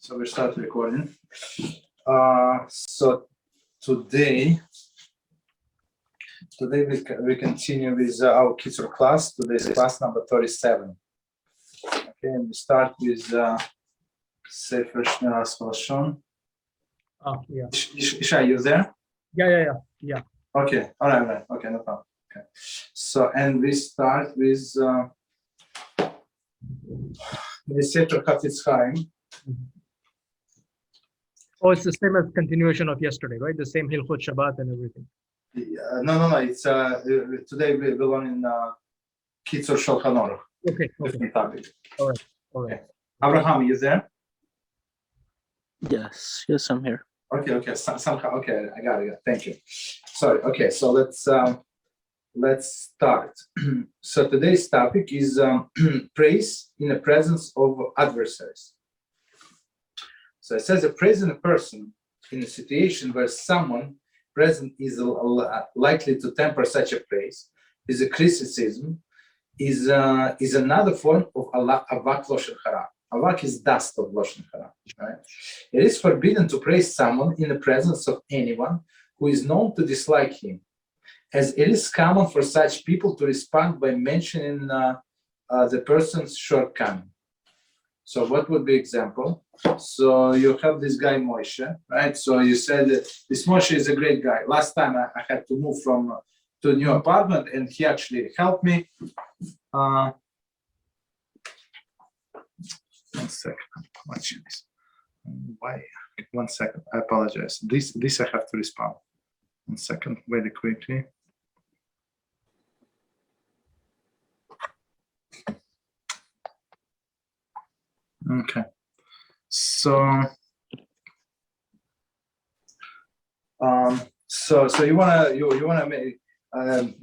So we start recording. So today we continue with our Kitzur class. Today's class number 37. Okay, and we start with Sefer Shneras Lashon. Yeah. Isha, you there? Yeah. Okay, all right. Okay, no problem. Okay. So, and we start with the Sefer Chafetz Chaim. Oh, it's the same as continuation of yesterday, right? The same Hilchot Shabbat and everything. No. It's today we learn in Kitzur Shulchan Aruch. Okay. Different topic. All right. Okay. Abraham, you there? Yes, I'm here. Okay. Somehow, okay, I got it. Thank you. Sorry. Okay, so let's start. So today's topic is praise in the presence of adversaries. So it says a praising person in a situation where someone present is likely to temper such a praise is a criticism, is another form of avak loshen hara. Avak is dust of loshen hara. Right? It is forbidden to praise someone in the presence of anyone who is known to dislike him, as it is common for such people to respond by mentioning the person's shortcoming. So what would be example? So you have this guy Moshe, right? So you said that this Moshe is a great guy. Last time I had to move to a new apartment, and he actually helped me. 1 second, I'm watching this. Why? 1 second. I apologize. This I have to respond. 1 second, very quickly. Okay. So you wanna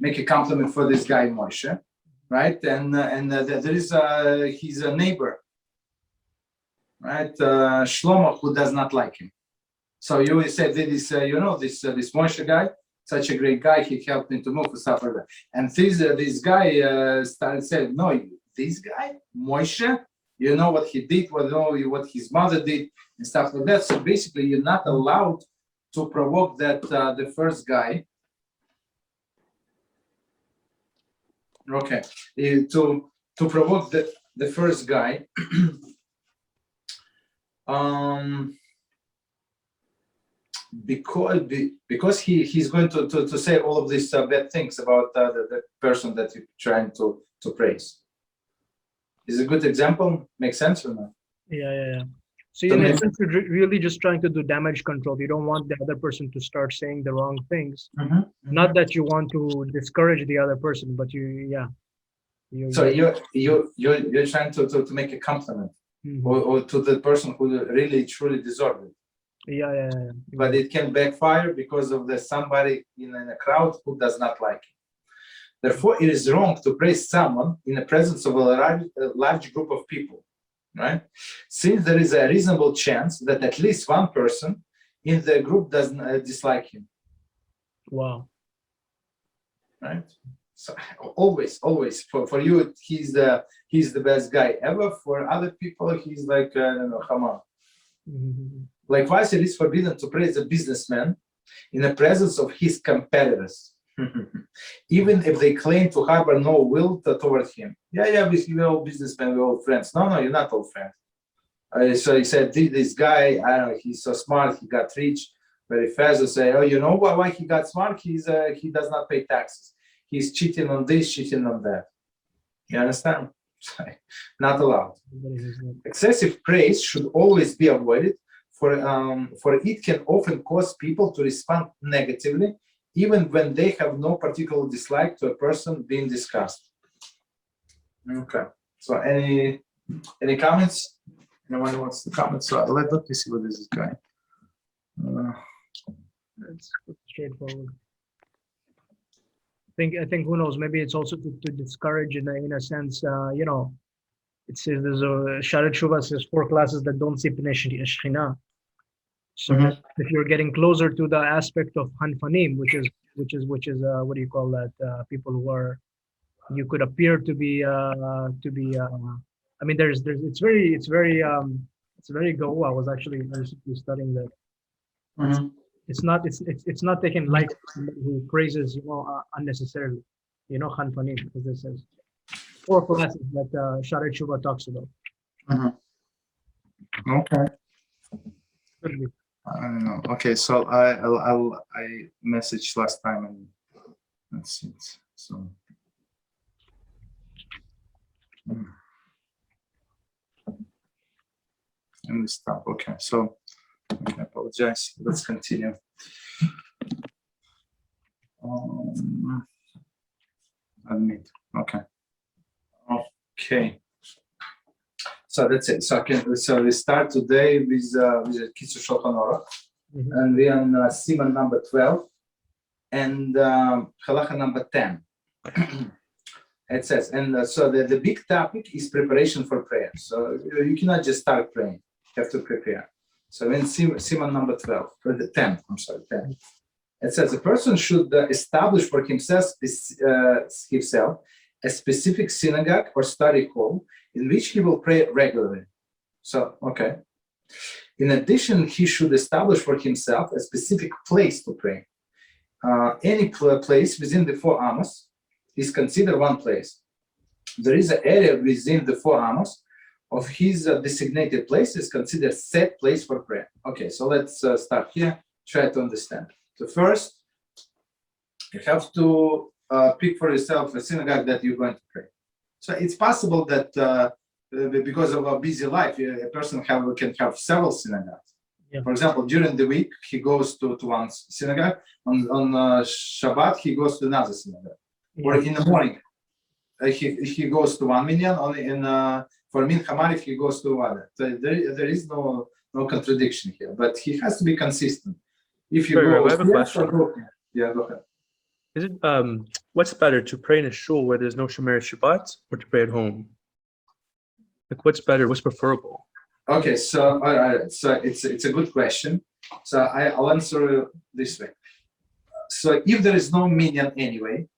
make a compliment for this guy Moshe, right? And there is he's a neighbor, right? Shlomo, who does not like him. So you will say this, this Moshe guy, such a great guy. He helped me to move and stuff like that. And this guy started saying, no, this guy Moshe. You know what he did, what his mother did, and stuff like that. So basically, you're not allowed to provoke that the first guy. Okay, to provoke the first guy. Because he's going to say all of these bad things about the person that you're trying to praise. Is a good example. Make sense or not? Yeah. So in essence, you're really just trying to do damage control. You don't want the other person to start saying the wrong things. Mm-hmm. Not that you want to discourage the other person, but you're trying to make a compliment, mm-hmm. or to the person who really truly deserved it. Yeah. But it can backfire because of somebody in a crowd who does not like it. Therefore, it is wrong to praise someone in the presence of a large group of people, right? Since there is a reasonable chance that at least one person in the group doesn't dislike him. Wow. Right? So always, for you, he's the best guy ever. For other people, he's like, I don't know, come on. Mm-hmm. Likewise, it is forbidden to praise a businessman in the presence of his competitors. Even if they claim to harbor no will toward him. We're all businessmen, we're all friends. No, you're not all friends. So he said, this guy, I don't know, he's so smart, he got rich very fast. They say, oh, you know why he got smart? He does not pay taxes. He's cheating on this, cheating on that. You understand? Not allowed. Excessive praise should always be avoided, for it can often cause people to respond negatively, even when they have no particular dislike to a person being discussed. Okay. So any comments? No one wants to comment. So let me see what this is going. That's straightforward. I think who knows? Maybe it's also to discourage in a sense. It says there's a Teshuva says 4 classes that don't see Pnei Shechina. So mm-hmm. If you're getting closer to the aspect of Hanfanim, which is what do you call that? People who are, you could appear to be. I mean, it's very It's very go. I was actually recently studying that. Mhm. It's not taken light who praises unnecessarily. Khanfani, as this says. 4 classes that Sharet Shuva talks about. Mhm. Okay. Could be. I don't know. Okay, so I messaged last time and that's it. So. And we stop. Okay, so I apologize. Let's continue. Admit. Okay. Okay. So that's it. So we start today with Kitzur Shulchan Aruch, and we are on Siman number 12 and Halacha number 10. It says, and so the big topic is preparation for prayer. So you cannot just start praying; you have to prepare. So in Siman number 12, or the 10. I'm sorry, 10. It says a person should establish for himself a specific synagogue or study hall in which he will pray regularly. So, okay. In addition, he should establish for himself a specific place to pray. Any place within the 4 amos is considered one place. There is an area within the 4 amos of his designated place is considered set place for prayer. Okay, so let's start here, try to understand. So first, you have to pick for yourself a synagogue that you're going to pray. So it's possible that because of a busy life, a person can have several synagogues. Yeah. For example, during the week, he goes to one synagogue. On Shabbat, he goes to another synagogue. Yeah. Or in the morning, he goes to one minyan. For Mincha Mariv, he goes to other. So there is no contradiction here, but he has to be consistent. If you go, I have a question. Yeah, go ahead. Is it what's better, to pray in a shul where there's no Shomer Shabbat, or to pray at home? Like, what's better? What's preferable? Okay, so so it's a good question. So I'll answer this way. So if there is no minyan anyway,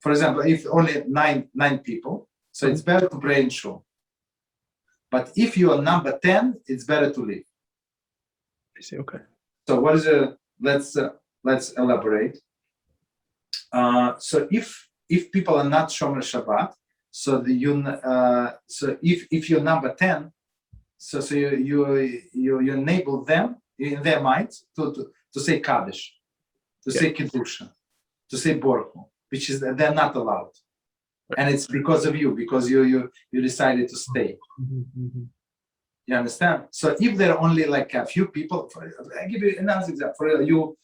for example, if only nine people, so it's better to pray in shul. But if you are number 10, it's better to leave. I see. Okay. So what is let's elaborate. So if people are not Shomer Shabbat, so if you're number 10, so you enable them in their minds to say Kaddish, to say Kiddusha, to say Borchu, which is they're not allowed, and it's because of you, because you decided to stay. You understand? So if there are only like a few people, I give you another example. For you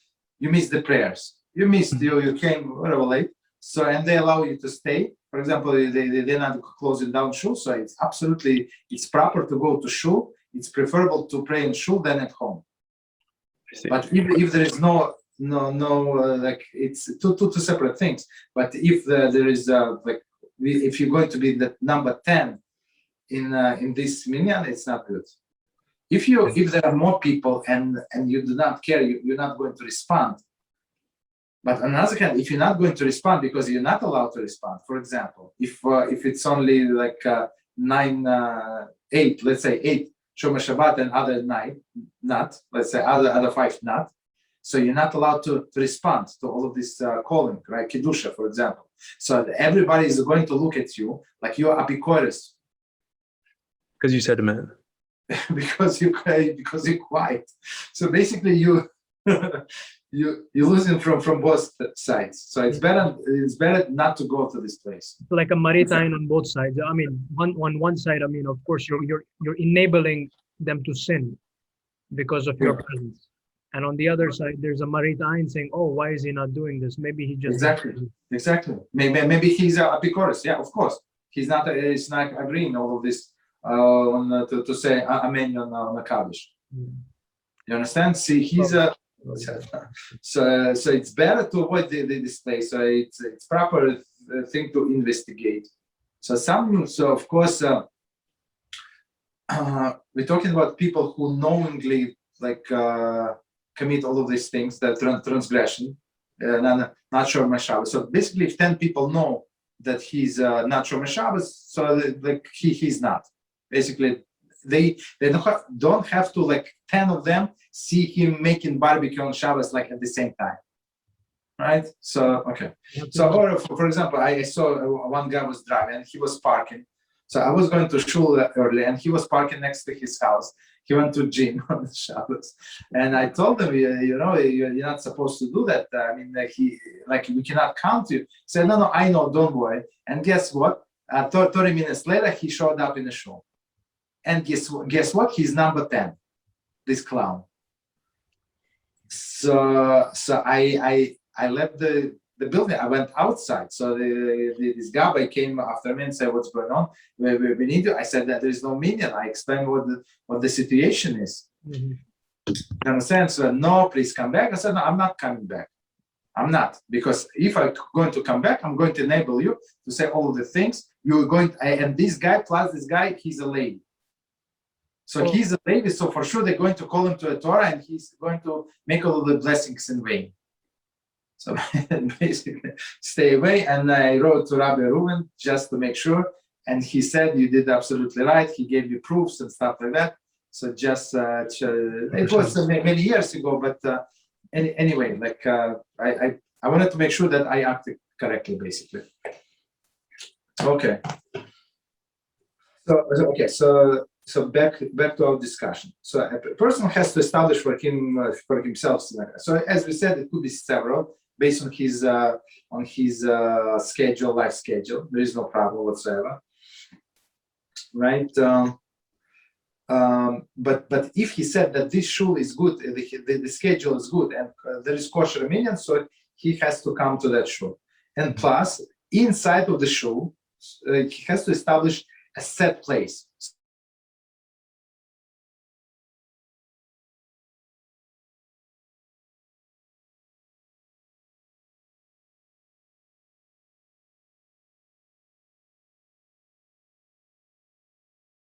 missed the prayers. You missed. You came whatever late. So and they allow you to stay. For example, they're not closing down shul. So it's proper to go to shul. It's preferable to pray in shul than at home. But if there is no like it's two separate things. But if there is if you're going to be the number 10 in this minyan, it's not good. If there are more people and you do not care, you're not going to respond. But on the other hand, if you're not going to respond because you're not allowed to respond, for example, if it's only like 8, let's say 8 Shomer Shabbat and other 9 not, let's say other 5 not, so you're not allowed to respond to all of this calling, right? Kiddusha, for example. So everybody is going to look at you like you're apikoros. Because you said amen. because you're quiet. So basically you're losing from both sides. So it's better not to go to this place. Like a maritime on both sides. I mean, on one side, I mean, of course, you're enabling them to sin because of your presence. And on the other side, there's a maritime saying, "Oh, why is he not doing this? Maybe he just..." Exactly. Maybe he's a apikoros. Yeah, of course. He's not agreeing all of this to say amen on a Kaddish. You understand? See, he's a so it's better to avoid this place. So it's proper thing to investigate. So of course we're talking about people who knowingly commit all of these things, that transgression, not Shomer Shabbos. So basically, if 10 people know that he's not Shomer Shabbos, so he's not. Basically, they don't have to, like 10 of them see him making barbecue on Shabbos like at the same time, right? So okay, so or for example, I saw one guy was driving and he was parking. So I was going to shul early and he was parking next to his house. He went to gym on the Shabbos, and I told him, you're not supposed to do that. I mean, we cannot count you. He said, no, I know, don't worry. And guess what? 30 minutes later, he showed up in the show. And guess what? He's number 10, this clown. So I left the building. I went outside. So this guy came after me and said, what's going on? We need you. I said that there is no minion. I explained what the situation is. Mm-hmm. You understand? So no, please come back. I said, no, I'm not coming back. I'm not, because if I'm going to come back, I'm going to enable you to say all of the things you're going to, and this guy plus this guy, he's a lady. So he's a lady, so for sure they're going to call him to a Torah and he's going to make all of the blessings in vain. So basically, stay away. And I wrote to Rabbi Reuven just to make sure. And he said, you did absolutely right. He gave you proofs and stuff like that. So just, it was many years ago, but anyway, like I wanted to make sure that I acted correctly, basically. Okay. So back to our discussion. So a person has to establish for himself. So as we said, it could be several based on his schedule, life schedule. There is no problem whatsoever, right? But if he said that this shul is good, the schedule is good, and there is kosher minion, so he has to come to that shul. And plus, inside of the shul, he has to establish a set place.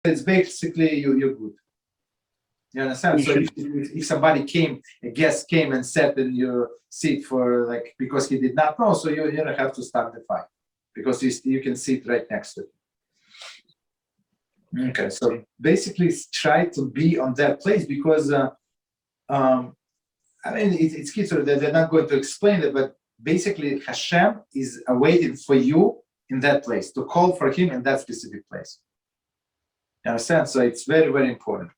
It's basically you're good. You understand? So if somebody came, a guest came and sat in your seat for because he did not know, so you don't have to start the fight because you can sit right next to him. Okay, so basically try to be on that place because it's Kitzur, they're not going to explain it, but basically HaShem is awaiting for you in that place to call for him in that specific place. You understand? So it's very, very important.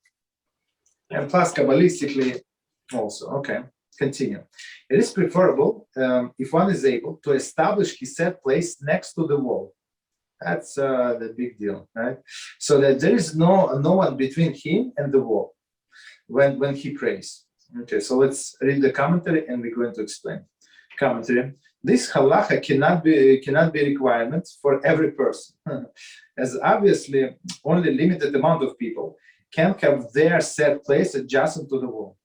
And plus, Kabbalistically, also. Okay, continue. It is preferable if one is able to establish his set place next to the wall. That's the big deal, right? So that there is no one between him and the wall when he prays. Okay, so let's read the commentary and we're going to explain. Commentary. This halacha cannot be requirement for every person, as obviously only limited amount of people can have their set place adjacent to the wall.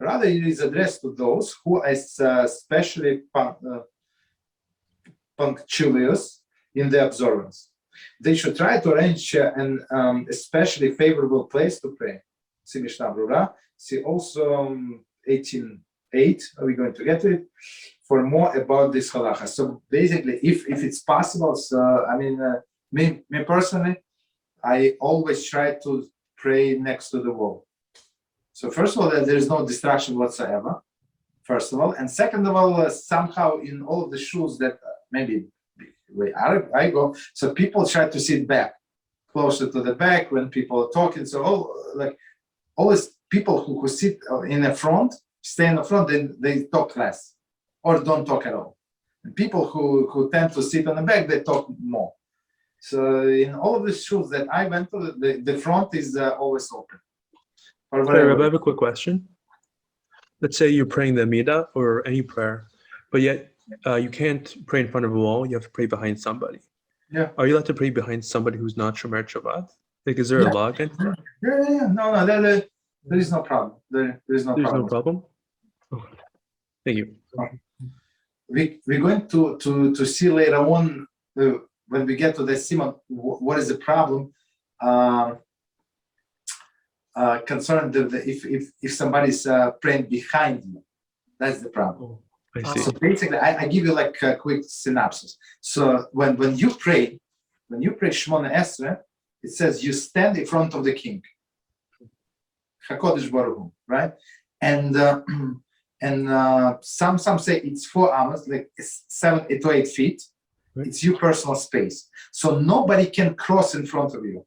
Rather, it is addressed to those who are especially punctilious in the observance. They should try to arrange an especially favorable place to pray. See Mishnah Brura. See also 18:8. Are we going to get to it? For more about this halacha. So basically, if it's possible, so me personally, I always try to pray next to the wall. So first of all, there is no distraction whatsoever. First of all, and second of all, somehow in all of the shuls that maybe where I go, so people try to sit back, closer to the back when people are talking. So always people who sit in the front, stay in the front, then they talk less. Or don't talk at all. And people who tend to sit on the back, they talk more. So in all of the shuls that I went to, the front is always open. Hey, Rabbi, I have a quick question. Let's say you're praying the Amidah or any prayer, but yet you can't pray in front of a wall. You have to pray behind somebody. Yeah. Are you allowed to pray behind somebody who's not Shomer Shabbat? Is there a law against that? Yeah. No, there is no problem. There is no problem. There's no problem? Oh. Thank you. We're going to see later on when we get to the Simon what is the problem concerning if somebody's praying behind you. That's the problem. Oh, I see. So basically, I give you a quick synopsis. So when you pray Shemona Esrei, it says you stand in front of the king. HaKodesh Baruch Hu, right? And some say it's 4 amas, like 7 to 8 feet. Right. It's your personal space, so nobody can cross in front of you.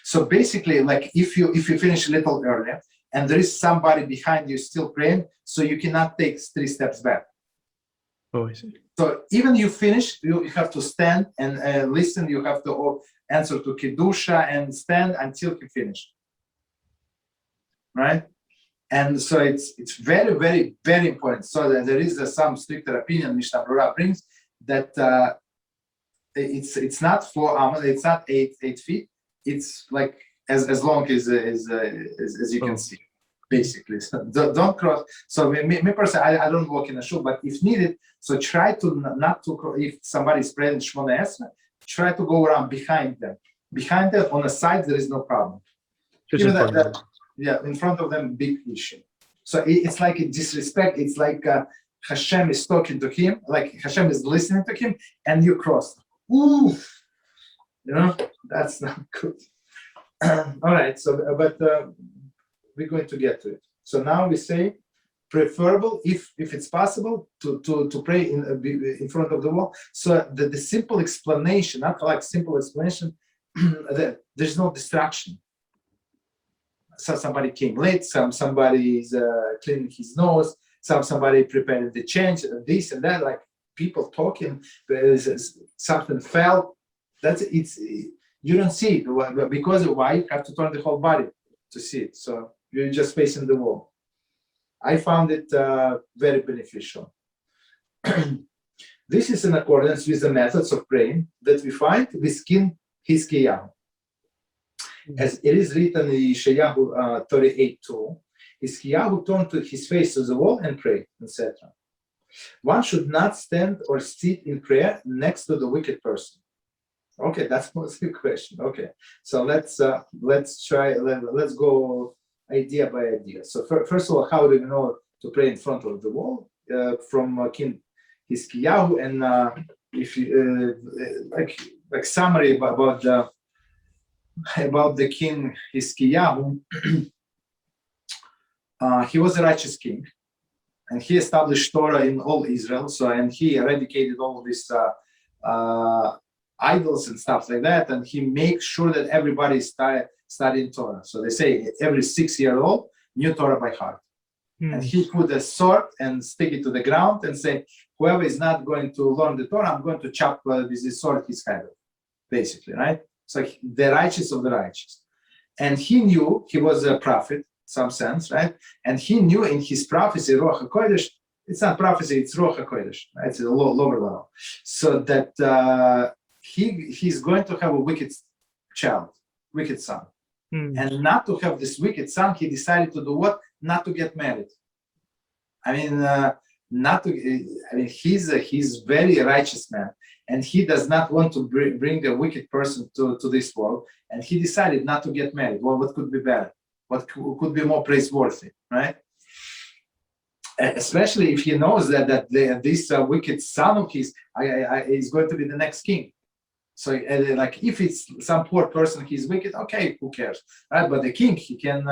So basically, like if you finish a little earlier and there is somebody behind you still praying, so you cannot take 3 steps back. Oh, I see. So even you finish, you have to stand and listen. You have to answer to Kedusha and stand until you finish, right? And so it's very, very, very important. So that there is some stricter opinion Mishnah Berurah brings that it's not 4 amas, it's not 8 feet. It's like as long as you can see, basically. So don't cross. So me personally, I don't walk in a shul, but if needed, so try to not to. If somebody is praying Shmona Esrei, try to go around behind them. Behind them on the side, there is no problem. Just in Yeah, in front of them, big issue. So it's like a disrespect. It's like Hashem is talking to him, like Hashem is listening to him, and you cross. Ooh, that's not good. All right. So, but we're going to get to it. So now we say, preferable if it's possible to pray in front of the wall. So the simple explanation, not like simple explanation, that there's no distraction. So somebody came late, somebody is cleaning his nose, somebody preparing the change, this and that, like people talking, something fell. You don't see it because why? You have to turn the whole body to see it. So you're just facing the wall. I found it very beneficial. This is in accordance with the methods of praying that we find with King Hiskiyahu. As it is written in Yeshayahu 38:2, Hiskiyahu turned his face to the wall and prayed, etc. One should not stand or sit in prayer next to the wicked person. Okay, that's mostly a question. Okay, so let's try. Let's go idea by idea. So first of all, how do we know to pray in front of the wall? From King Hiskiyahu, and if you like summary about the King Hiskiyahu, he was a righteous king, and he established Torah in all Israel. So, and he eradicated all of these idols and stuff like that, and he makes sure that everybody is studying Torah. So they say every 6-year-old knew Torah by heart. And he put a sword and stick it to the ground and say, whoever is not going to learn the Torah, I'm going to chop with this sword his head off, basically, right? So the righteous of the righteous. And he knew he was a prophet, some sense, right? And he knew in his prophecy, Ruach HaKodesh, it's not prophecy, it's Ruach HaKodesh, right? It's a lower level. So that he's going to have a wicked child, wicked son. And not to have this wicked son, he decided to do what? Not to get married. I mean, he's very righteous man, and he does not want to bring a wicked person to this world. And he decided not to get married. Well, what could be better? What could be more praiseworthy, right? Especially if he knows that this wicked son of his is going to be the next king. So, like, if it's some poor person, he's wicked. Okay, who cares, right? But the king, he can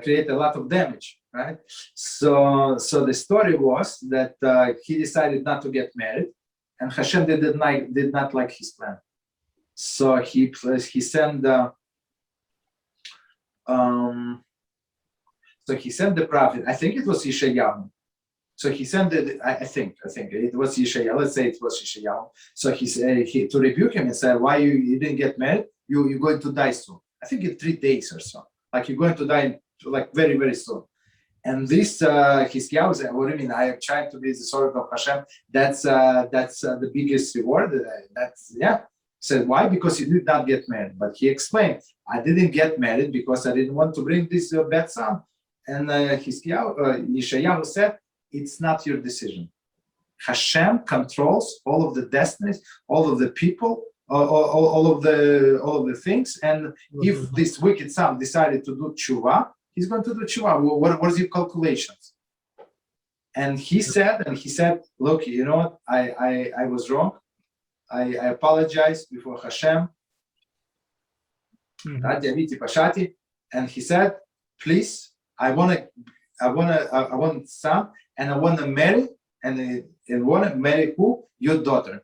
create a lot of damage, right? So the story was that he decided not to get married, and Hashem did not like his plan. So he sent the prophet. I think it was Yeshayahu. So he sent it. I think it was Yeshayahu. Let's say it was Yeshayahu. So he to rebuke him and said, "Why you didn't get married? You're going to die soon. I think in 3 days or so. Like you're going to die like very, very soon." And this Hiskiyahu said, "What do you mean? I am trying to be the servant of Hashem. That's the biggest reward. He said, why? Because he did not get married. But he explained, I didn't get married because I didn't want to bring this bad son. And Yeshayahu said, it's not your decision. Hashem controls all of the destinies, all of the people, all of the things. And if this wicked son decided to do tshuva, he's going to do tshuva. What is your calculations?" And he said, look, you know what? I was wrong. I apologize before Hashem. and he said, "Please, I want son, and I want to marry, and want to marry who? Your daughter."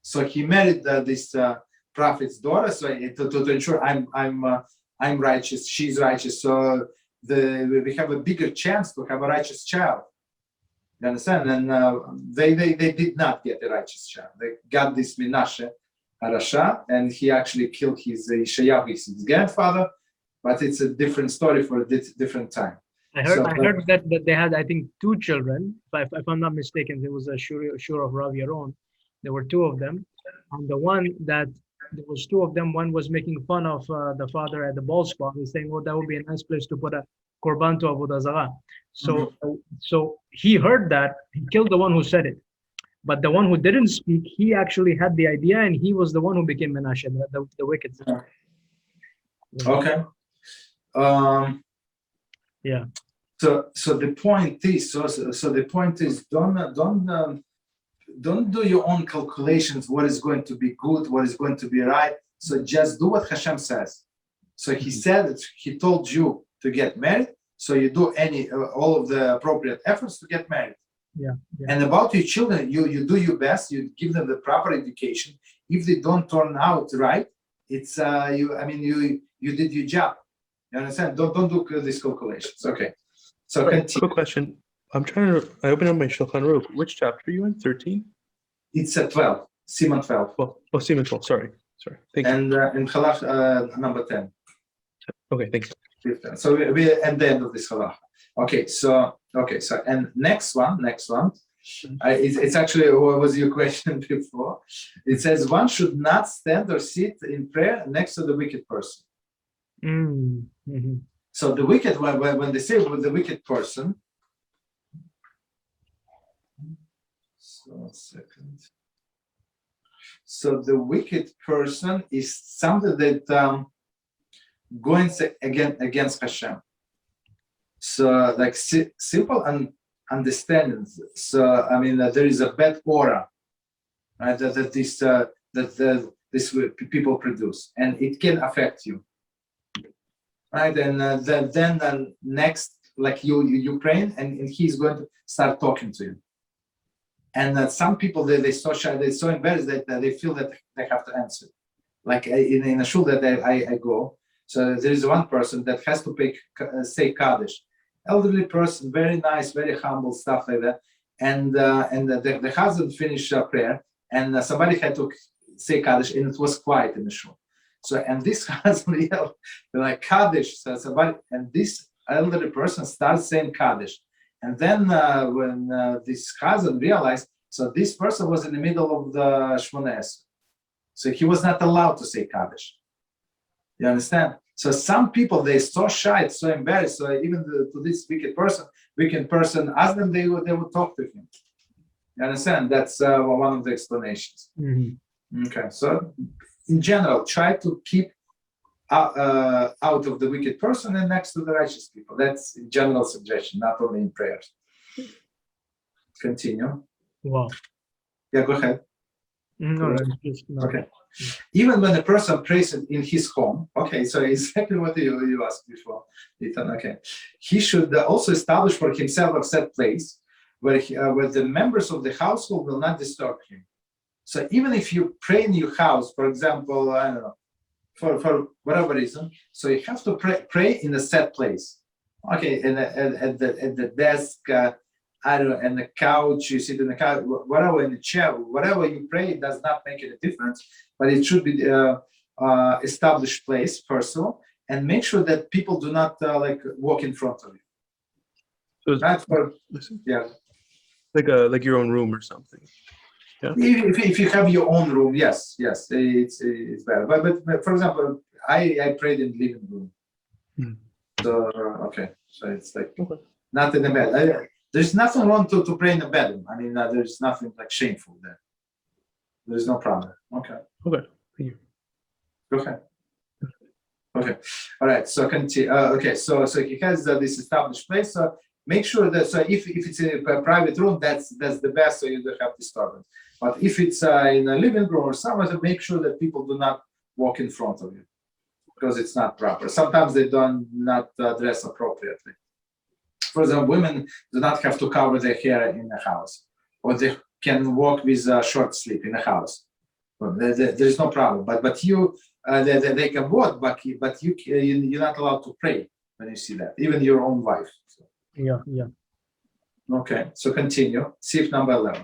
So he married this prophet's daughter. So to ensure I'm righteous, she's righteous. So we have a bigger chance to have a righteous child. You understand? And they did not get a righteous child. They got this Menashe, Rasha, and he actually killed his Yeshayahu, his grandfather. But it's a different story for a different time. I heard that they had, I think, 2 children. If I'm not mistaken, there was a shur of Rabbi Yaron. There were 2 of them. And the one that there was 2 of them, one was making fun of the father at the ball spot. He's saying, "Oh, that would be a nice place to put a korban to Avodah Zarah." So he heard that. He killed the one who said it. But the one who didn't speak, he actually had the idea, and he was the one who became Menashe, the wicked. Okay. Yeah. So the point is, don't do your own calculations. What is going to be good? What is going to be right? So just do what HaShem says. So he said, he told you to get married. So you do all of the appropriate efforts to get married. Yeah. And about your children, you do your best. You give them the proper education. If they don't turn out right, it's you did your job. You understand? Don't do these calculations. Okay. So continue. Quick question. I opened up my Shulchan Aruch. Which chapter are you in? 13? It's at 12. Siman 12. Siman 12. Sorry. Thank you. And in Halach number 10. Okay, thank you. 15. So we're at the end of this Halach. Okay, so and next one. It's actually what was your question before. It says one should not stand or sit in prayer next to the wicked person. Mm-hmm. So the wicked, when they say with the wicked person, so the wicked person is something that going against HaShem. So like simple understanding. So there is a bad aura, right? That these people produce, and it can affect you, right? And then next, like you praying, and he's going to start talking to you. And some people they're so shy, they're so embarrassed that they feel that they have to answer. Like in a shul that I go, so there is one person that has to say Kaddish. Elderly person, very nice, very humble, stuff like that. And the husband finished prayer, and somebody had to say Kaddish, and it was quiet in the shul. So and this husband yelled like Kaddish. So somebody, and this elderly person starts saying Kaddish. And then when this husband realized, so this person was in the middle of the Shmoneh Esrei. So he was not allowed to say Kaddish. You understand? So some people, they're so shy, so embarrassed. So even to this wicked person, ask them, they would talk to him. You understand? That's one of the explanations. Mm-hmm. Okay. So in general, try to keep out of the wicked person and next to the righteous people. That's a general suggestion, not only in prayers. Continue. Wow. Yeah, go ahead. No. Okay. Even when a person prays in his home, okay, so exactly what you asked before, Ethan. Okay, he should also establish for himself a set place where the members of the household will not disturb him. So even if you pray in your house, for example, I don't know, for whatever reason, so you have to pray in a set place. Okay, at the desk, I don't know, and the couch, you sit in the couch, whatever, in the chair, whatever you pray, it does not make any difference, but it should be established place, personal, and make sure that people do not walk in front of you. So like your own room or something. Yeah. If you have your own room, yes, it's better. But for example, I prayed in the living room. Mm. So so it's like not in the bed. There's nothing wrong to pray in the bedroom. There's nothing like shameful there. There's no problem. Okay. Thank you. Go ahead. Okay. All right. So continue. So he has this established place. So make sure that if it's in a private room, that's the best. So you don't have disturbance. But if it's in a living room or somewhere, make sure that people do not walk in front of you. because it's not proper. Sometimes they don't not dress appropriately. For example, women do not have to cover their hair in the house, or they can walk with a short sleeve in the house. Well, there is no problem. But you, they can walk, but you're not allowed to pray when you see that, even your own wife. So. Yeah. Okay, so continue. Sif number 11.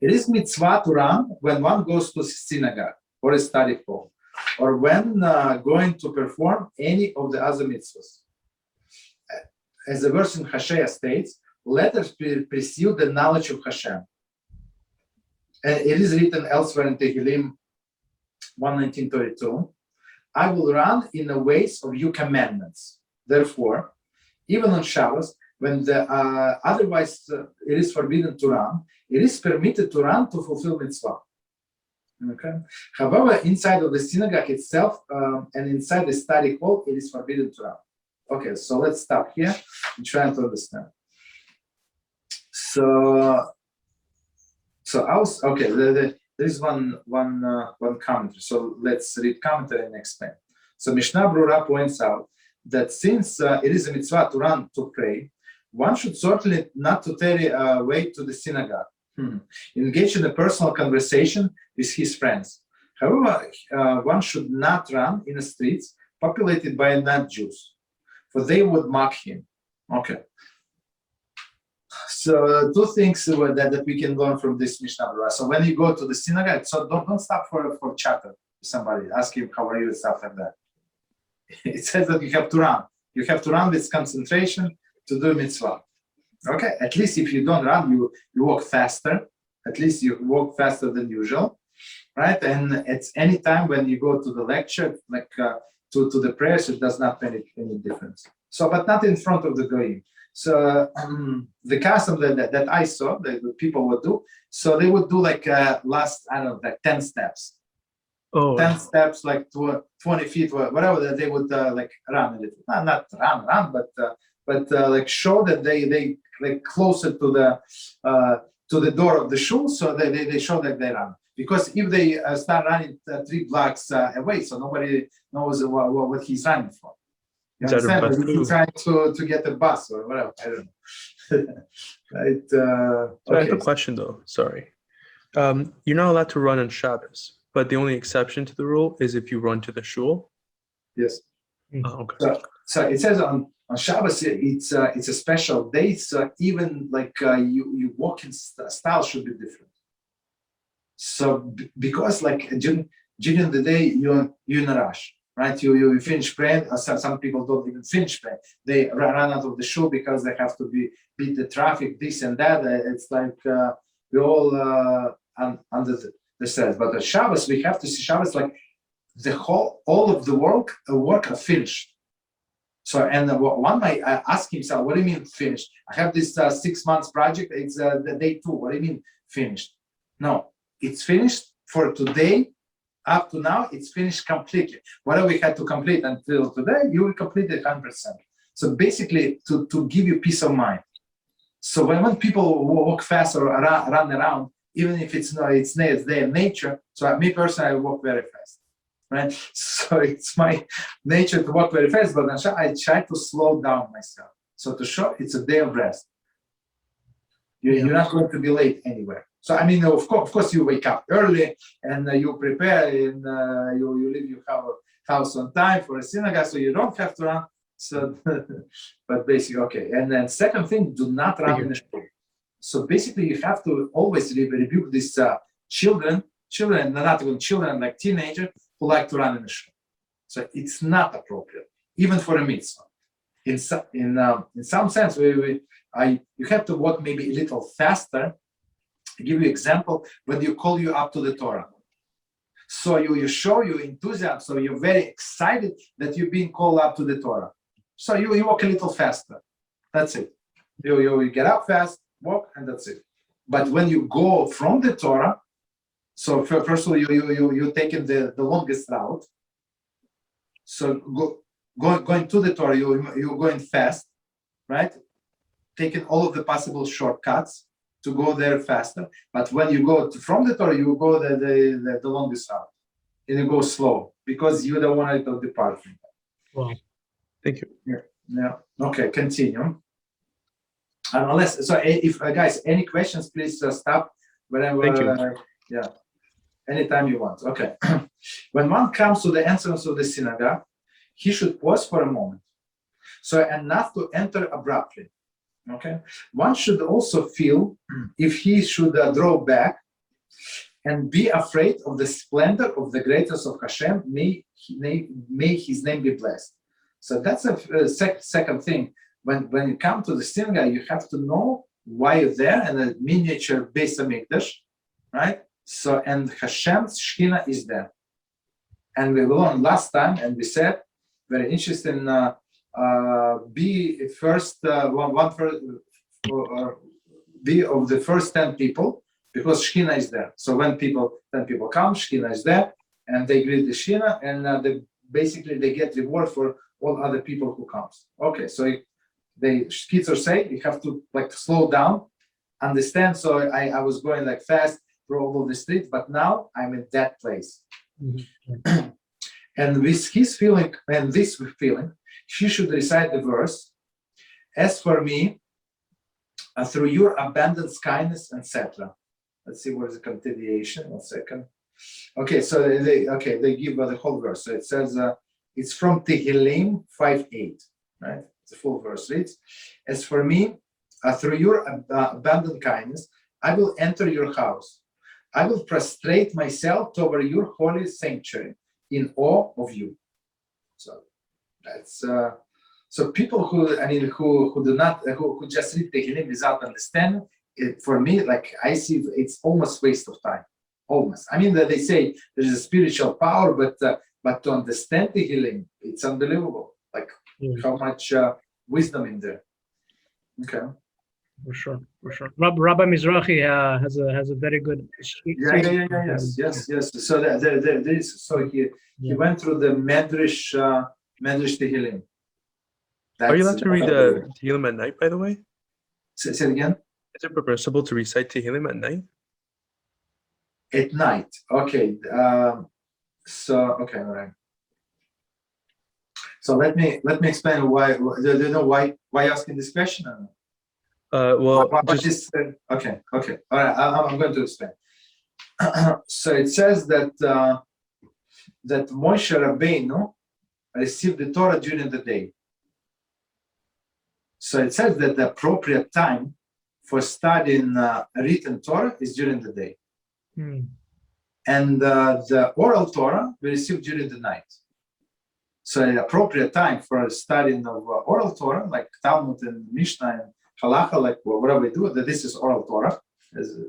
It is mitzvah to run when one goes to synagogue or a study hall, or when going to perform any of the other mitzvahs. As the verse in Hosea states, let us pursue the knowledge of HaShem. And it is written elsewhere in Tehillim 1:19-32, I will run in the ways of your commandments. Therefore, even on Shabbos, when otherwise it is forbidden to run, it is permitted to run to fulfill mitzvah. Okay. However, inside of the synagogue itself and inside the study hall, it is forbidden to run. Okay, so let's stop here and try to understand. So I was okay. There is one commentary. So let's read commentary and explain. So Mishnah Brura points out that since it is a mitzvah to run to pray, one should certainly not to tarry away to the synagogue, engage in a personal conversation with his friends. However, one should not run in the streets populated by non-Jews, for they would mock him. Okay. So two things that we can learn from this Mishnah. So when you go to the synagogue, so don't stop for chatter with somebody, ask him how are you and stuff like that. It says that you have to run. You have to run with concentration to do mitzvah. Okay, at least if you don't run, you walk faster. At least you walk faster than usual, right? And at any time when you go to the lecture, like to the prayers, it does not make any difference. So, but not in front of the goyim. So the custom that I saw that people would do, so they would do like last, I don't know, like 10 steps. Oh, 10 steps, like 20 feet, whatever, that they would like run a little. Not run, but like show that they like closer to the door of the shul, so they show that they run. Because if they start running 3 blocks away, so nobody knows what he's running for. You understand? He's trying to get a bus or whatever. I don't know. Right? So I have a question though. Sorry. You're not allowed to run on Shabbos, but the only exception to the rule is if you run to the shul. Yes. Oh, okay. So it says on Shabbos it's a special day. So even like you walking style should be different. So because like during the day you're in a rush. Right, you finish praying. Some people don't even finish praying. They run out of the shul because they have to beat the traffic, this and that. It's like we all under the stress. But the Shabbos, we have to see Shabbos like all of the work are finished. So, and one might ask himself, what do you mean finished? I have this 6 months project. It's the day 2. What do you mean finished? No, it's finished for today. Up to now, it's finished completely. Whatever we had to complete until today, you will complete it 100%. So basically, to give you peace of mind. So when people walk fast or run around, even if it's their nature. So me personally, I walk very fast, right? So it's my nature to walk very fast, but I try to slow down myself. So to show it's a day of rest. You're not going to be late anywhere. So I mean, of course, you wake up early and you prepare and you leave your house on time for a synagogue, so you don't have to run. So, but basically, okay. And then second thing, do not run in the shul. So basically, you have to always rebuke these children, not even children, like teenagers who like to run in the shul. So it's not appropriate, even for a mitzvah. In some sense, you have to walk maybe a little faster. To give you an example, when you call you up to the Torah. So you show your enthusiasm, so you're very excited that you're being called up to the Torah. So you walk a little faster. That's it. You get up fast, walk, and that's it. But when you go from the Torah, so first of all, you're taking the longest route. So going to the Torah, you're going fast, right? Taking all of the possible shortcuts to go there faster. But when you go from the Torah, you go the longest route. And you go slow. because you don't want to depart from that. Wow. Thank you. Yeah. Okay, continue. Unless, so if guys, any questions, please stop whenever. Thank you. Yeah, anytime you want. Okay. When one comes to the entrance of the synagogue, he should pause for a moment. So, and not to enter abruptly. Okay. One should also feel if he should draw back and be afraid of the splendor of the greatness of HaShem. May his name be blessed. So that's a second thing. When you come to the synagogue, you have to know why you're there, and a miniature Beis HaMikdash, right? So, and Hashem's Shekhinah is there. And we learned last time, and we said, very interesting, be first, be of the first 10 people, because Shekhinah is there. So when 10 people come, Shekhinah is there, and they greet the Shekhinah, and they get reward for all other people who comes. Okay, so they Kitzur say you have to like slow down, understand. So I was going like fast through all of the streets, but now I'm in that place. Mm-hmm. And with his feeling and this feeling, he should recite the verse, as for me, through your abundant kindness, etc. Let's see what is the continuation. 1 second. Okay, so they give the whole verse. So it says it's from Tehillim 5:8, right? The full verse reads, as for me, through your abundant kindness, I will enter your house. I will prostrate myself toward your holy sanctuary in awe of you. So that's so people who do not who just read Tehillim without understanding it, for me, like I see it's almost waste of time. Almost. I mean that they say there's a spiritual power, but to understand Tehillim, it's unbelievable. Like how much wisdom in there. Okay. For sure. Rabbi Mizrahi has a very good. Yes. So there is. So he went through the Medrash Tehillim. Are you allowed to read Tehillim at night? By the way, say it again. Is it permissible to recite Tehillim at night? At night. Okay. All right. So let me explain why. Do you know why asking this question? Okay. All right. I'm going to explain. So it says that Moshe Rabbeinu received the Torah during the day. So it says that the appropriate time for studying written Torah is during the day. And the oral Torah we receive during the night. So the appropriate time for studying of oral Torah, like Talmud and Mishnah and Halacha, like whatever we do, that this is oral Torah,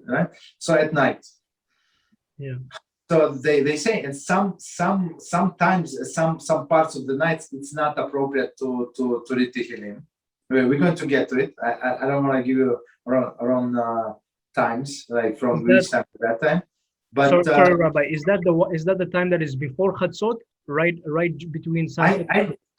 right? So at night. Yeah. So they say, and sometimes some parts of the night it's not appropriate to read Tehillim. We're going to get to it. I don't want to give you around times, like from this time to that time. But sorry, Rabbi, is that the time that is before Chatzot, right between sunset?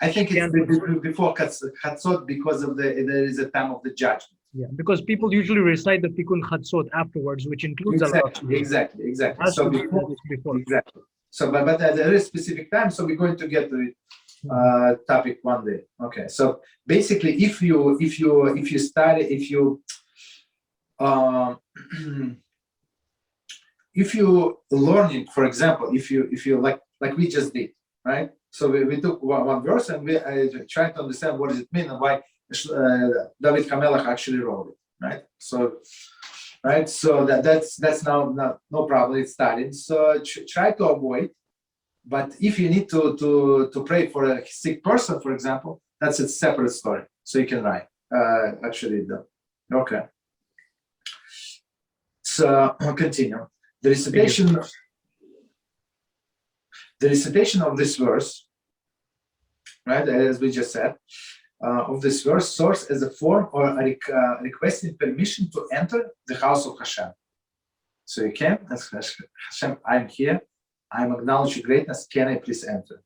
I think it's before Chatzot because of there is a time of the judgment. Yeah, because people usually recite the TIKKUN Chatzot afterwards, which includes exactly. So before. Exactly. So, but there is specific time. So we're going to get to it. Topic one day. Okay. So basically, if you study, if you learning, for example, if you like we just did, right? So we took one verse and we tried to understand what does it mean and why David HaMelech actually wrote it, right? So that's now no problem. It's studied. So try to avoid. But if you need to pray for a sick person, for example, that's a separate story. So you can write actually. Okay. So I'll continue. The recitation of this verse, right, as we just said, of this verse serves as a form or a requesting permission to enter the house of Hashem. So you can ask Hashem, I'm here, I'm acknowledge your greatness, can I please enter?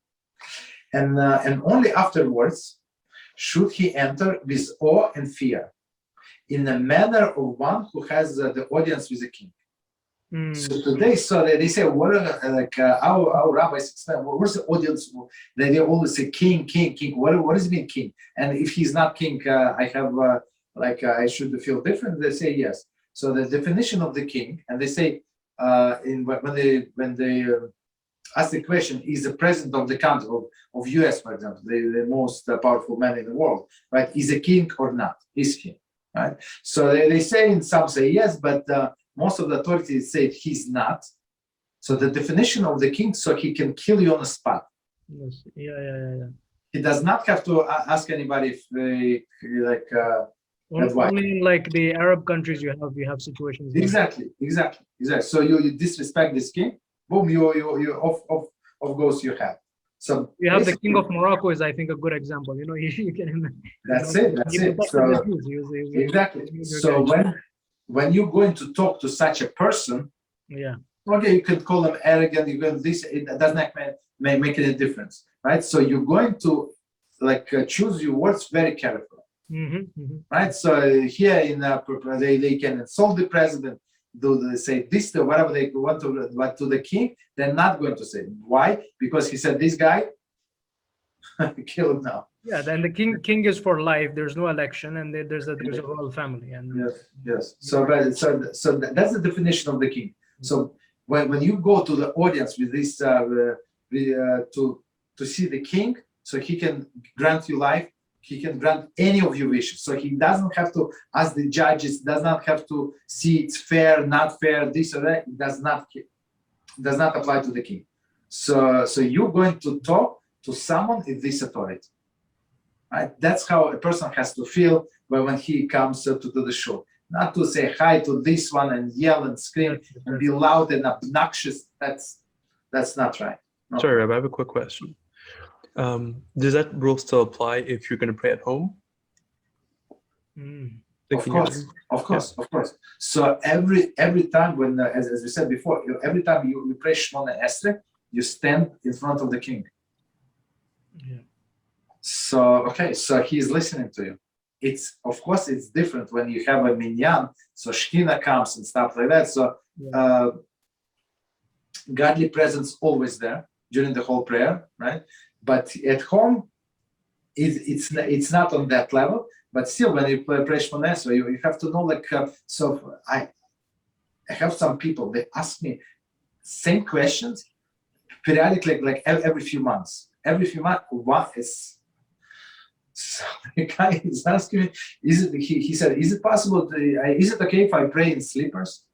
And only afterwards should he enter with awe and fear, in the manner of one who has the audience with the king. So today, they say, what are our rabbis explain? What's the audience? They always say king, king, king. What does it mean, king? And if he's not king, I have I should feel different. They say yes. So the definition of the king, and they say when they ask the question, is the president of the country of US, for example, the most powerful man in the world, right? Is a king or not? Is king, right? So they say, and some say yes, but most of the authorities say he's not. So the definition of the king, so he can kill you on the spot. Yes. Yeah. He does not have to ask anybody if they Only in like the Arab countries you have situations. Exactly. So you disrespect this king, boom, you off goes your head. So you have the king of Morocco is, I think, a good example. You can. That's it. So exactly. So when you're going to talk to such a person, okay, you can call him arrogant. You can this. It does not make any difference, right? So you're going to choose your words very carefully, right? So here in they can insult the president. They say this to whatever they want to, but to the king, they're not going to say. Why? Because he said this guy, kill him now. Yeah, then the king is for life. There's no election, and there's a royal family. And yes. So that's the definition of the king. So when you go to the audience with this to see the king, so he can grant you life. He can grant any of your wishes. So he doesn't have to ask the judges, does not have to see it's fair, not fair, this or that. It does not apply to the king. So you're going to talk to someone in this authority. Right? That's how a person has to feel when he comes to the show. Not to say hi to this one and yell and scream and be loud and obnoxious. That's not right. No. Sorry, Rabbi, I have a quick question. Does that rule still apply if you're going to pray at home? Of course. So every time when, as we said before, every time you pray Shemona Esrei, you stand in front of the king. Yeah. So he's listening to you. It's different when you have a minyan, so Shekhinah comes and stuff like that. So godly presence always there during the whole prayer, right? But at home, it's not on that level. But still, when you pray Shemona Esrei, you have to know, so I have some people, they ask me same questions periodically, like every few months. What is... So the guy is asking me, he said, is it possible, is it okay if I pray in slippers?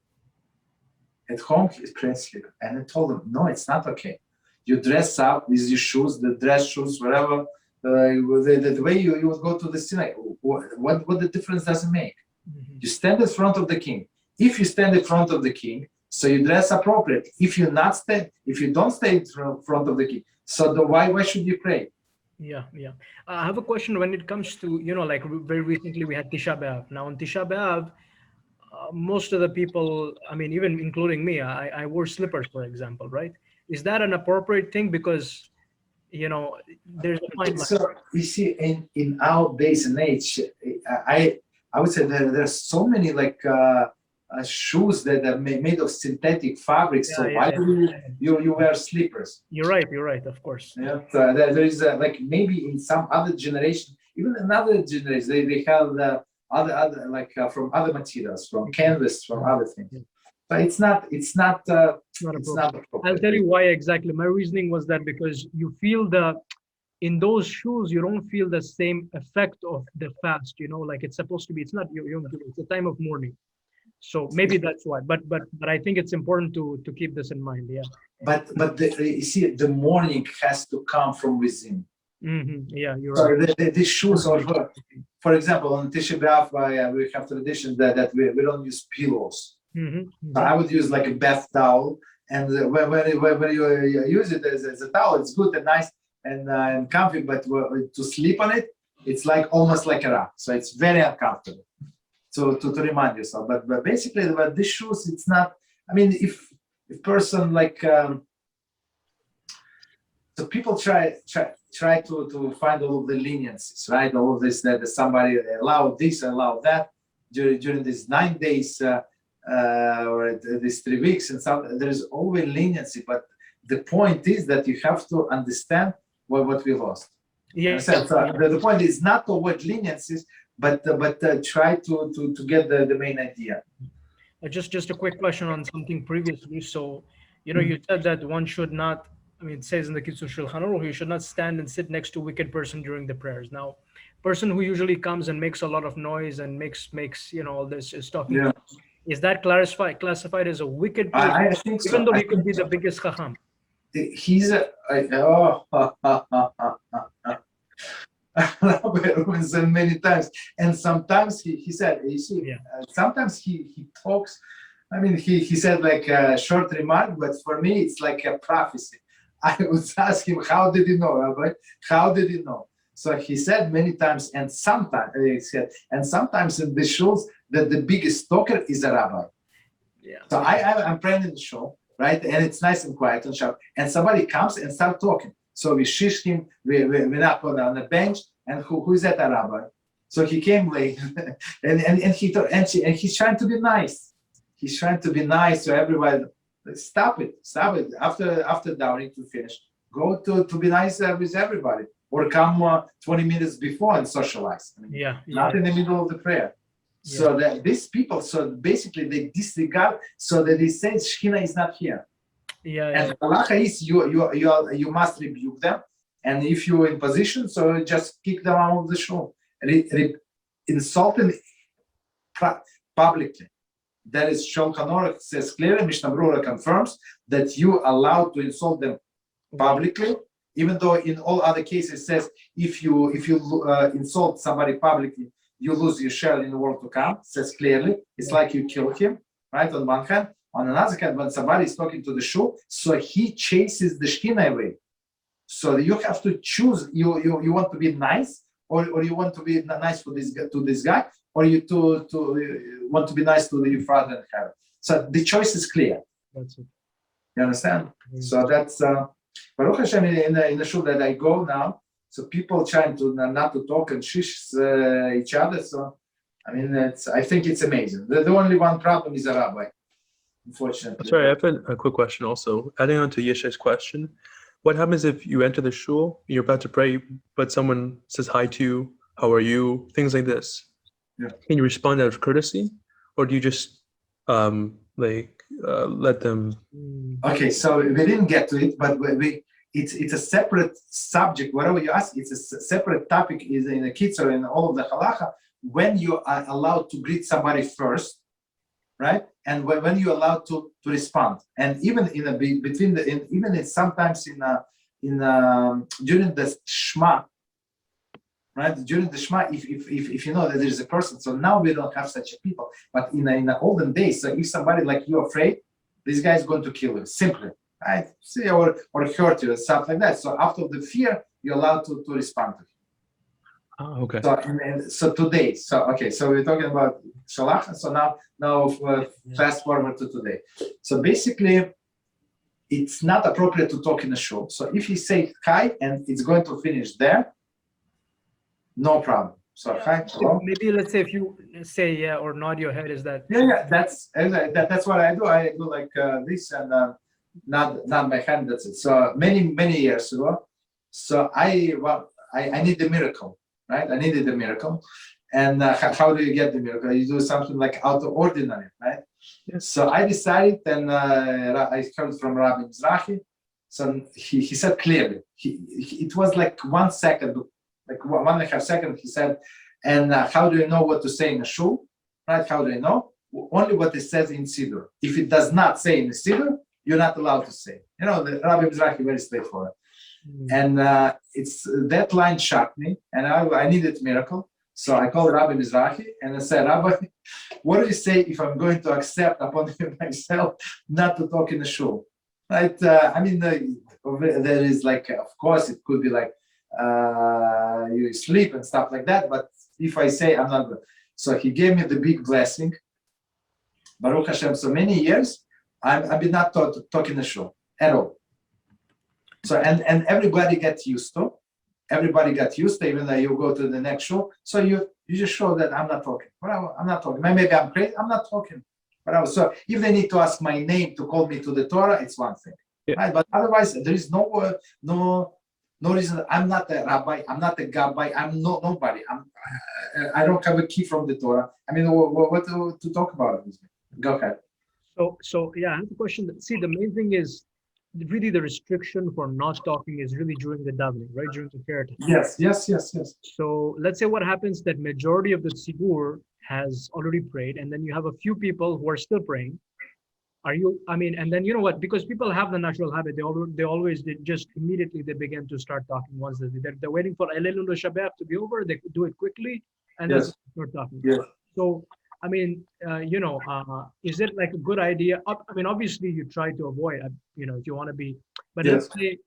At home, he prays in slippers. And I told him, no, it's not okay. You dress up with your shoes, the dress shoes, whatever, the way you would go to the synagogue. What the difference does it make? You stand in front of the king. If you stand in front of the king, so you dress appropriately. If you don't stay in front of the king, so why should you pray? Yeah. I have a question when it comes to, very recently we had Tisha B'Av. Now on Tisha B'Av, most of the people, I mean, even including me, I wore slippers, for example, right? Is that an appropriate thing? Because, there's a fine line. So you see, in our days and age, I would say that there's so many shoes that are made of synthetic fabrics. So why do you wear slippers? You're right, of course. Yeah, so there is maybe in some other generation, even another generation, they have other from other materials, from canvas, from other things. Yeah. But it's not appropriate. I'll tell you why exactly. My reasoning was that because you feel in those shoes, you don't feel the same effect of the fast, like it's supposed to be. It's not it's a time of mourning. So maybe that's why. But I think it's important to keep this in mind. Yeah. But you see, the mourning has to come from within. Yeah, you're right. So the shoes are, for example, on Tisha B'Av, we have tradition that we don't use pillows. So I would use like a bath towel, and when you use it as a towel, it's good and nice and comfy. But to sleep on it, it's almost like a rock. So it's very uncomfortable. To remind yourself. But basically, about these shoes, it's not. I mean, if person so people try to find all of the leniencies, right? All of this that somebody allow this, allow that during these 9 days. or these 3 weeks, and some there is always leniency. But the point is that you have to understand what we lost. Yes. So the point is not to avoid leniencies, but try to get the main idea. Just a quick question on something previously. So, you said that one should not, it says in the Kitzur Shulchan Aruch, you should not stand and sit next to a wicked person during the prayers. Now, person who usually comes and makes a lot of noise and makes all this stuff, is that classified as a wicked person? I think so. Even though he could be the biggest chacham. He's many times, and sometimes he said, you see, sometimes he talks. He said like a short remark, but for me it's like a prophecy. I would ask him, how did you know, Rabbi? How did you know? So he said many times, and sometimes in the shuls that the biggest talker is a rabbi. Yeah. So I'm praying in the shul, right, and it's nice and quiet and sharp, and somebody comes and start talking. So we shish him, we knock on the bench, and who is that, a rabbi? So he came late, and he's trying to be nice. He's trying to be nice to everybody. Stop it. After downing to finish, go to be nice with everybody, or come 20 minutes before and socialize. Not in the middle of the prayer. So that these people, so basically they disregard, so that they say Shekhinah is not here. And halacha is you must rebuke them, and if you're in position, so just kick them out of the shul. Insulting publicly. That is Shulchan Aruch says clearly. Mishnah Berurah confirms that you allowed to insult them publicly, even though in all other cases it says if you insult somebody publicly, you lose your share in the world to come. It says clearly, it's like you kill him, right? On one hand. On another hand, when somebody is talking to the shul, so he chases the Shekhinah away. So you have to choose. You want to be nice, or you want to be nice to this guy, or you want to be nice to your father in heaven. So the choice is clear. That's it. You understand? So that's Baruch Hashem in the shul that I go now. So people trying to not to talk and shish each other. So I think it's amazing. The only one problem is a rabbi, unfortunately. Sorry, I have a quick question also. Adding on to Yeshay's question, what happens if you enter the shul, you're about to pray, but someone says hi to you, how are you, things like this? Yeah. Can you respond out of courtesy, or do you just let them? Okay, so we didn't get to it, but it's a separate subject. Whatever you ask, it's a separate topic. Is in the Kitzur and all of the halacha when you are allowed to greet somebody first, right? And when you're allowed to respond, and even sometimes during the Shema, right? During the Shema, if you know that there is a person, so now we don't have such a people. But in the olden days, so if somebody like you afraid, this guy is going to kill you simply, right? See, or hurt you or something like that. So after the fear, you're allowed to respond to him. Oh, okay. So today, so we're talking about Shalach. So now fast forward to today. So basically, it's not appropriate to talk in a shul. So if you say hi and it's going to finish there, no problem. So hi. Maybe let's say if you say yeah or nod your head, is that? Yeah. That's what I do. I do like this and nod my hand. That's it. So many years ago. So I need the miracle. Right? I needed the miracle. And how do you get the miracle? You do something like out of ordinary, right? Yes. So I decided, and I heard from Rabbi Mizrahi. So he said clearly, it was like 1 second, like 1.5 seconds, he said, and how do you know what to say in a shul? Right? How do you know? Only what it says in Siddur. If it does not say in the Siddur, you're not allowed to say. The Rabbi Mizrahi, very straightforward. And it's that line shocked me, and I needed miracle. So I called Rabbi Mizrahi and I said, Rabbi, what do you say if I'm going to accept upon myself not to talk in the shul? Right? There is like, of course, it could be like you sleep and stuff like that. But if I say I'm not good, so he gave me the big blessing. Baruch Hashem. So many years I've been not taught to talk in the shul at all. So and everybody gets used to. Everybody got used to, even though you go to the next show. So you just show that I'm not talking. Well, I'm not talking. Maybe I'm crazy. I'm not talking. whatever. So if they need to ask my name to call me to the Torah, it's one thing, right? But otherwise, there is no reason. I'm not a rabbi. I'm not a gabbai. I'm nobody. I don't have a key from the Torah. I mean, what to talk about it with me? Go ahead. So yeah, I have a question. See, the main thing is really the restriction for not talking is really during the davening, right? During the prayer time. Yes. So let's say what happens that majority of the tzibur has already prayed, and then you have a few people who are still praying. And then you know what? Because people have the natural habit, they just immediately they begin to start talking once they're waiting for Elul Shabbat to be over. They do it quickly and then start talking. Yes. So I mean, is it like a good idea? I mean, obviously you try to avoid, if you want to be, but let's say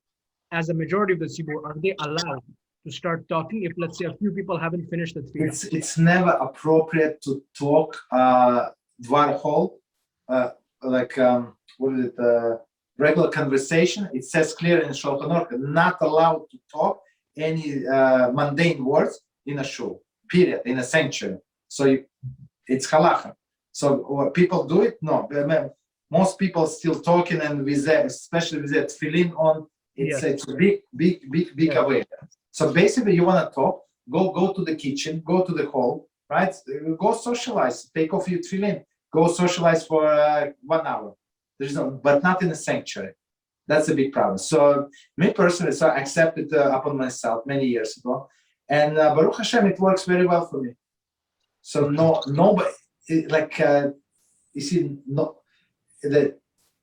as a majority of the tzibur, are they allowed to start talking if let's say a few people haven't finished the tefillah? It's never appropriate to talk dvar hol, regular conversation. It says clear in Shulchan Aruch, not allowed to talk any mundane words in a shul, period, in a sanctuary. So it's halacha. So people do it? No. Most people still talking, and especially with that tefillin on, it's a big awareness. So basically, you want to talk, go to the kitchen, go to the hall, right? Go socialize, take off your tefillin, go socialize for 1 hour. But not in a sanctuary. That's a big problem. So me personally, I accepted upon myself many years ago, and Baruch Hashem, it works very well for me. So nobody you see, there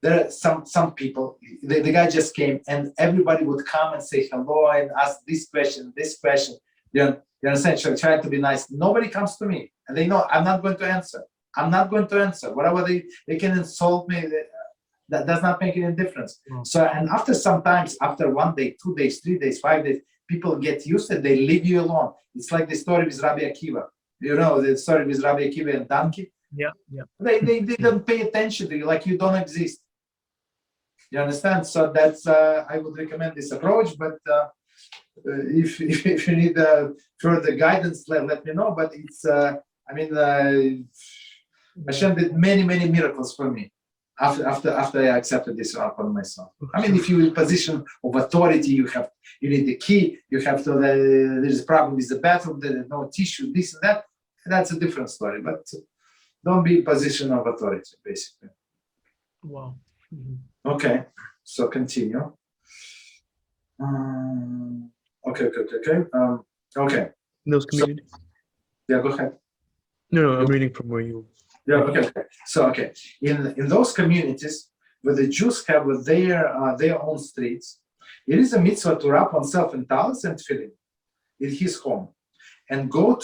are some people. The guy just came, and everybody would come and say hello and ask this question. You understand? Trying to be nice. Nobody comes to me, and they know I'm not going to answer. Whatever they can insult me. That does not make any difference. So, and after sometimes, after 1 day, 2 days, 3 days, 5 days, people get used to it. They leave you alone. It's like the story with Rabbi Akiva. You know the story with Rabbi Akiva and donkey. Yeah. They don't pay attention to you, like you don't exist. You understand? So that's I would recommend this approach. But if you need further guidance, let me know. But it's Hashem did many miracles for me after I accepted this upon myself. I mean, if you're in a position of authority, you need the key. You have to. There's a problem with the bathroom. There's no tissue. This and that. That's a different story. But don't be in position of authority, basically. Wow. Okay. So continue. Okay. Okay. Those communities. Yeah, go ahead. No, I'm reading from where you. Yeah, okay. So, in those communities where the Jews have their own streets, it is a mitzvah to wrap oneself in talis and tefillin in his home, and go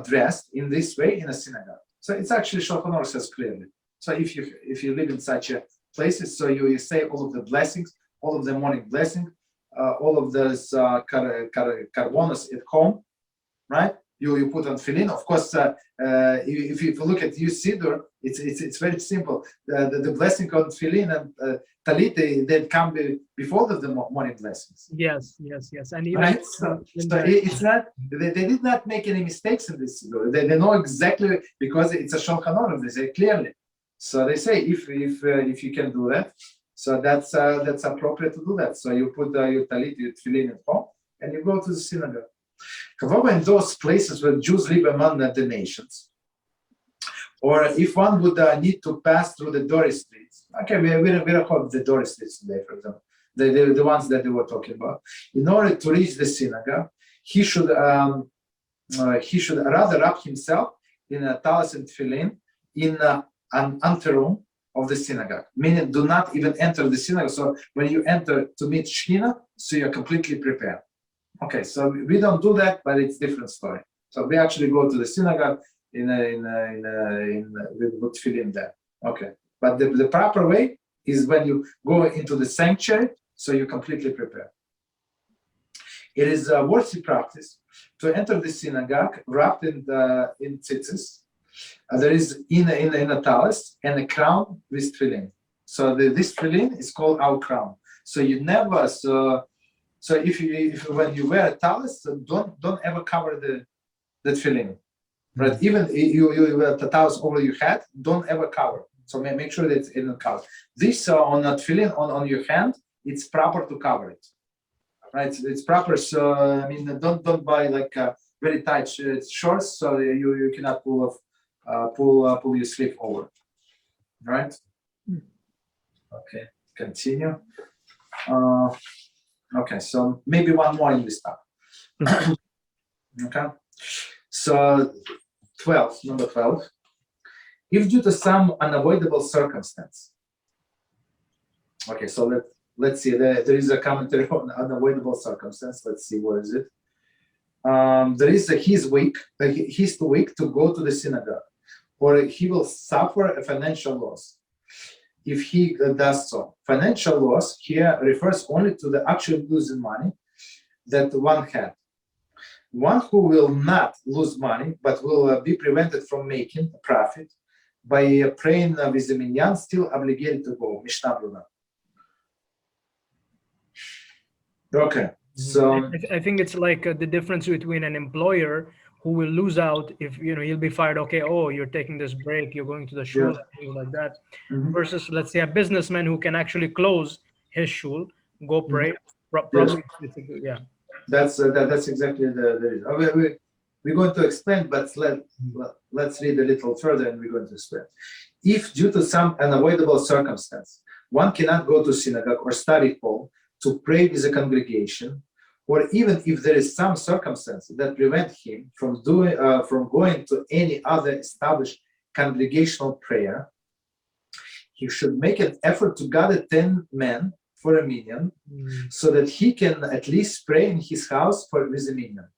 dressed in this way in a synagogue. So it's actually Shulchan Aruch says clearly. So if you live in such a places, so you say all of the blessings, all of the morning blessing, all of those karbonos at home, right? You put on tefillin. Of course, if you look at Siddur, it's very simple. The blessing on tefillin and talit they come before the morning blessings. Yes. And even right? So it's not. They did not make any mistakes in this Siddur. They know exactly, because it's a Shulchan Aruch. They say clearly. So they say if you can do that, so that's appropriate to do that. So you put your talit, your tefillin at home, and you go to the synagogue. However, in those places where Jews live among the nations, or if one would need to pass through the Doris streets, we don't have the Doris streets today, for example, the ones that they were talking about. In order to reach the synagogue, he should rather wrap himself in a talis and tefillin in an anteroom of the synagogue, meaning do not even enter the synagogue. So when you enter to meet Shekhinah, so you're completely prepared. Okay, so we don't do that, but it's a different story. So we actually go to the synagogue with tefillin there. Okay, but the proper way is when you go into the sanctuary, so you're completely prepared. It is a worthy practice to enter the synagogue wrapped in tzitzis. There is in a talis and a crown with tefillin. So this tefillin is called our crown. So you never So if when you wear a talis, so don't ever cover the tefillin. right? Even you the towels over your head, don't ever cover. So make sure that it's in the cover. This on a tefillin on your hand, it's proper to cover it, right? It's proper. So I mean, don't buy like very tight shorts, so you cannot pull your sleeve over, right? Okay, continue. Okay, so maybe one more in this stuff. Okay, so number 12. If due to some unavoidable circumstance. Okay, so let's see. There is a commentary on unavoidable circumstance. Let's see, what is it? There is he's too weak to go to the synagogue, or he will suffer a financial loss if he does so. Financial loss here refers only to the actual losing money that one had. One who will not lose money but will be prevented from making a profit by praying with the minyan, still obligated to go. Mishnah Bruna. Okay, so I think it's like the difference between an employer who will lose out if he'll be fired. Okay, you're taking this break, you're going to the shul, things like that. Versus, let's say, a businessman who can actually close his shul, go pray. Probably, yeah. That's exactly the reason. We're going to explain, but let's read a little further, and we're going to explain. If due to some unavoidable circumstance, one cannot go to synagogue or study hall to pray with a congregation, or even if there is some circumstance that prevent him from going to any other established congregational prayer, he should make an effort to gather 10 men for a minyan, so that he can at least pray in his house with a minyan.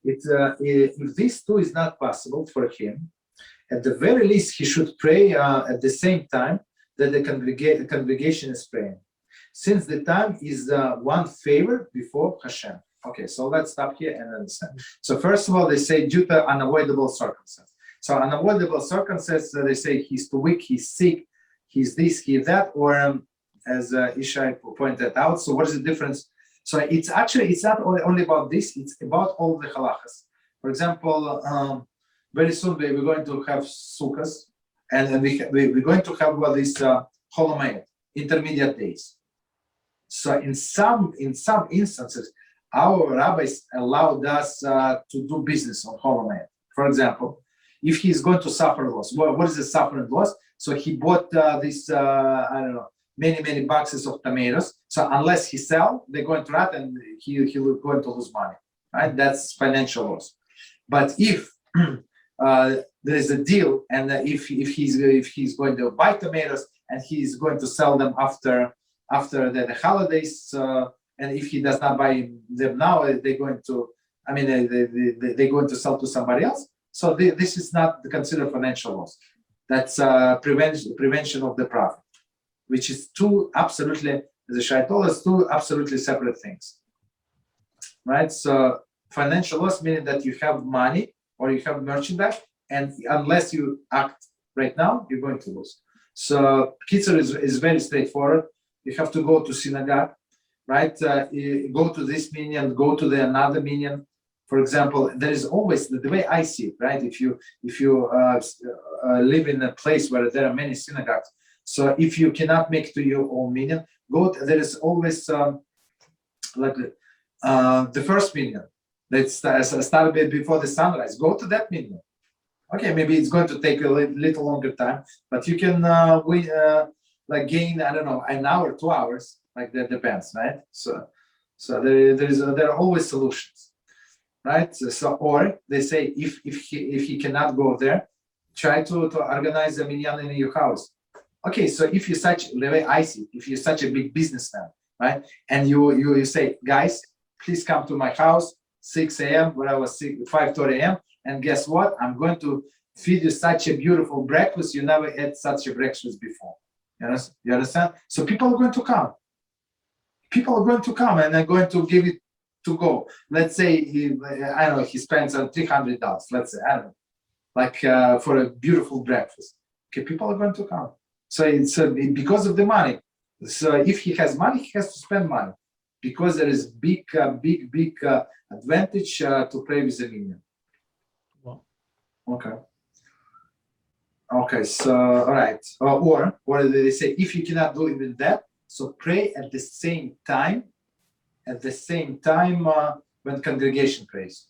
If this too is not possible for him, at the very least he should pray at the same time that the congregation is praying, since the time is one favor before HaShem. Okay, so let's stop here and understand. So first of all, they say due to unavoidable circumstance. So unavoidable circumstances, they say he's too weak, he's sick, he's this, he's that, or as Ishai pointed out. So what is the difference? So it's not only about this, it's about all the halachas. For example, very soon we're going to have sukkahs, and we're going to have this Holomayat, intermediate days. So in some instances, our rabbis allowed us to do business on Holomayat. For example, if he's going to suffer loss, what is the suffering loss? So he bought this, I don't know, many boxes of tomatoes. So unless he sell, they're going to rot and he will going to lose money, right? That's financial loss. But if there is a deal, and if he's going to buy tomatoes and he's going to sell them after the holidays, and if he does not buy them now, they're going to, they're going to sell to somebody else. So this is not considered financial loss. That's prevention of the profit, which is two absolutely, as the Shai told us, two absolutely separate things, right? So financial loss meaning that you have money or you have merchandise, and unless you act right now, you're going to lose. So Kitzur is very straightforward. You have to go to synagogue, right? Go to this minyan, go to the another minyan. For example, there is always the way I see it, right? If you live in a place where there are many synagogues, so if you cannot make to your own minyan, there is always the first minyan that started before the sunrise. Go to that minyan. Okay, maybe it's going to take a little longer time, but you can gain, I don't know, an hour, 2 hours, like that depends, right? So there are always solutions, right? So or they say if he cannot go there, try to organize a minyan in your house. Okay, so if you're the way I see it, if you're such a big businessman, right, and you say, guys, please come to my house 6 a.m. when I was 5:30 a.m. and guess what? I'm going to feed you such a beautiful breakfast. You never had such a breakfast before. You understand? So people are going to come. People are going to come and they're going to give it to go. Let's say he spends on $300. Let's say, I don't know, like for a beautiful breakfast. Okay, people are going to come. So it's because of the money. So if he has money, he has to spend money because there is big advantage to pray with the minyan. Okay. Okay, so all right. Or they say if you cannot do even that, so pray at the same time when congregation prays.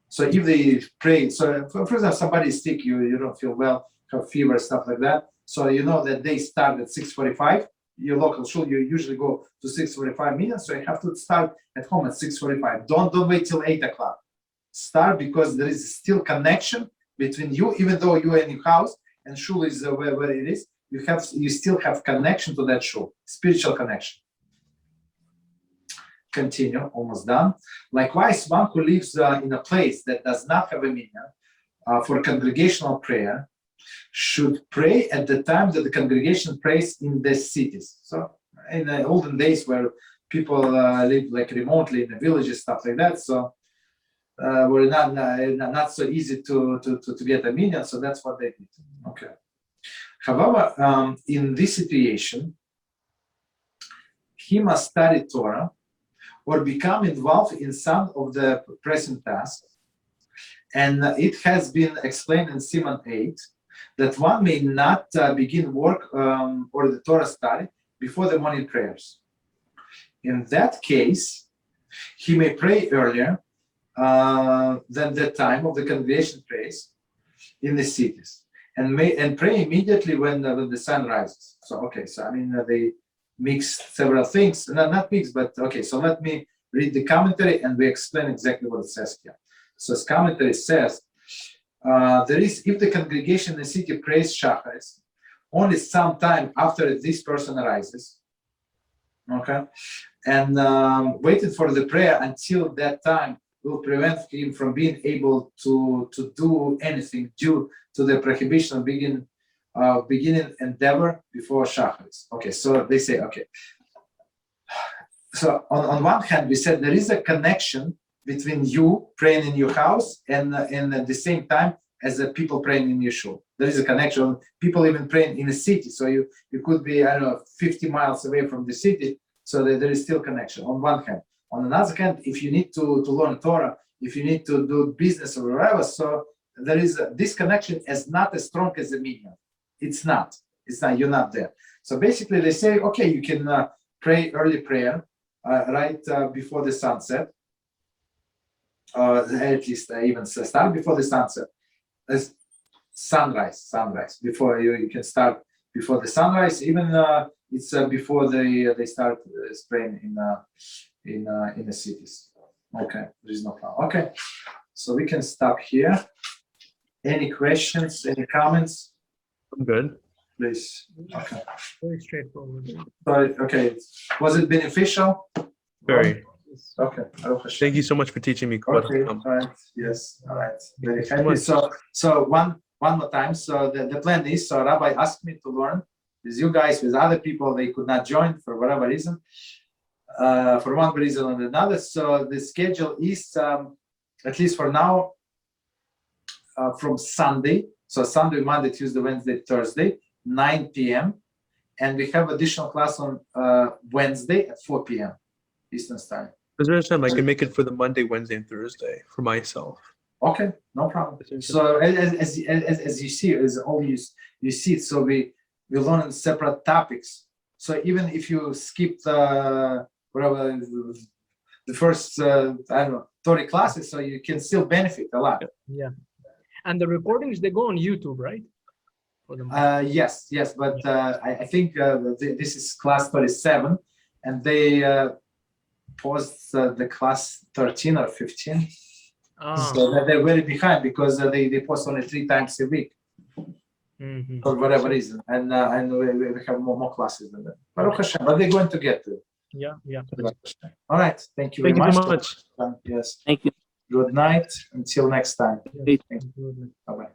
So if they pray, so for example, somebody is sick, you don't feel well, have fever, stuff like that. So you know that they start at 6:45. Your local shul, you usually go to 6:45 minutes, so you have to start at home at 6:45. Don't wait till 8 o'clock. Start because there is still connection between you, even though you are in your house and shul is where it is. You still have connection to that shul, spiritual connection. Continue, almost done. Likewise, one who lives in a place that does not have a minyan for congregational prayer should pray at the time that the congregation prays in the cities. So in the olden days where people live like remotely in the villages, stuff like that, so were not so easy to get a minyan, so that's what they did. Okay. However, in this situation, he must study Torah or become involved in some of the pressing tasks. And it has been explained in Siman 8 that one may not begin work or the Torah study before the morning prayers. In that case, he may pray earlier than the time of the congregation prays in the cities, and pray immediately when the sun rises. So I mean they mix several things, not mix, but okay. So let me read the commentary and we explain exactly what it says here. So as commentary says, there is, if the congregation in the city prays Shacharis only some time after this person arises, okay, and waiting for the prayer until that time will prevent him from being able to do anything due to the prohibition of beginning endeavor before Shacharis. Okay, so they say, okay. So on one hand, we said there is a connection between you praying in your house and at the same time as the people praying in your shul. There is a connection. People even praying in a city. So you could be, 50 miles away from the city. So there is still connection on one hand. On another hand, if you need to learn Torah, if you need to do business or whatever, so there is this connection is not as strong as the minyan. It's not. You're not there. So basically, they say, okay, you can pray early prayer right before the sunset, at least even start before the sunset. Sunrise. Before you can start before the sunrise. Even it's before they start spraying in the cities. Okay, there is no problem. Okay, so we can stop here. Any questions? Any comments? I'm good. Please. Okay. Very straightforward. Sorry. Okay. Was it beneficial? Very. Okay. Thank you so much for teaching me. Okay. All right. Yes. All right. Very happy. So one more time. So the plan is, so Rabbi asked me to learn with you guys, with other people. They could not join for whatever reason, for one reason or another. So the schedule is, at least for now, from Sunday. So Sunday, Monday, Tuesday, Wednesday, Thursday, 9 p.m. And we have additional class on Wednesday at 4 p.m. Eastern Time. There's time I can make it for the Monday, Wednesday, and Thursday for myself. Okay, no problem. So as you see, as always you see, so we learn separate topics. So even if you skip the first 30 classes, so you can still benefit a lot. Yeah. And the recordings, they go on YouTube, right? Yes, but I think this is class 37, and they post the class 13 or 15. So they're very behind because they post only 3 times a week for whatever reason, and we have more classes than that. Baruch Hashem, but they're going to get to it. Yeah. All right, thank you very much. Thank you so much. Yes. Thank you. Good night. Until next time. Thank you. Bye-bye.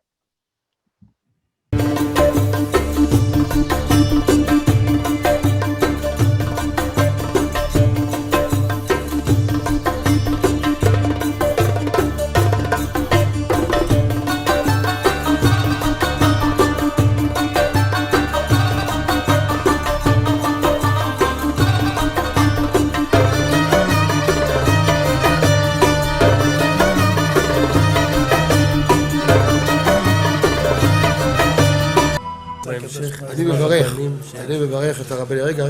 אני מברך את הרבנים, רגע.